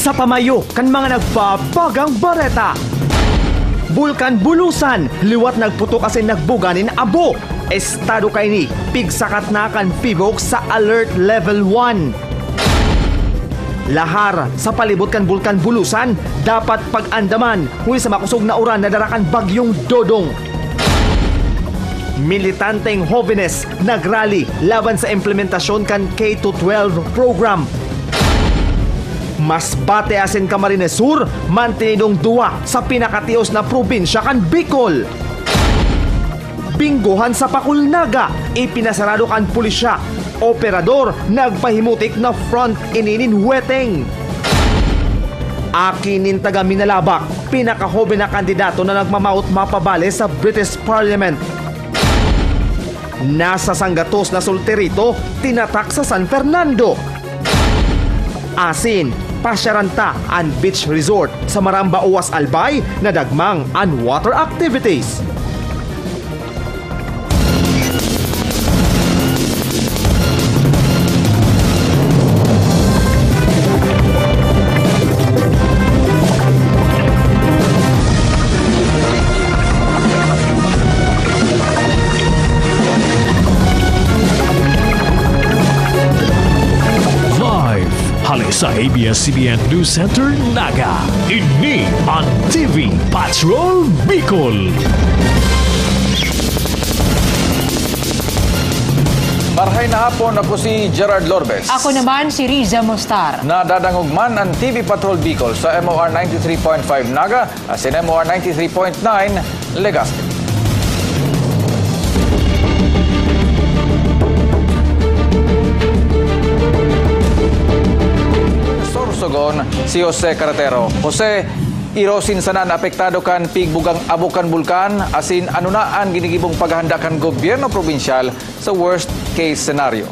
sa pamayo kan mga nagpapagang bareta. Bulkan Bulusan, liwat nagputok kasi nagbuganin abo. Estado kay ni, pigsakat na kan Pibok sa Alert Level 1. Lahar sa palibot kan Bulkan Bulusan, dapat pag-andaman huy sa makusog na uran na darakan bagyong Dodong. Militanteng Jóvenes nagrally laban sa implementasyon kan K-12 program. Mas bate asin Camarines Sur, mantinidong duwa sa pinakatios na probinsya kan Bicol. Bingguhan sa Pakulnaga, ipinasarado kan pulisya. Operador nagpahimutik na front ininin weteng. Akinin taga Minalabak, pinakahobe na kandidato na nagmamaut mapabale sa British Parliament. Nasa Sangatos na solterito, tinatak sa San Fernando. Asin, pasyaranta ang beach resort sa Maramba Uwas Albay na dagmang ang water activities. Sa ABS-CBN News Center, Naga. Ini ang TV Patrol Bicol. Marhay na hapon, ako si Gerard Lorbes. Ako naman si Riza Mostar. Nadadangugman ang TV Patrol Bicol sa MOR 93.5 Naga at sa MOR 93.9 Legazpi. Sorsogon, si Jose Carretero. Jose, irosin sanan apektado kan pigbugang abukan bulkan asin ano na ang ginigibong paghahanda kan gobyerno probinsyal sa worst case scenario?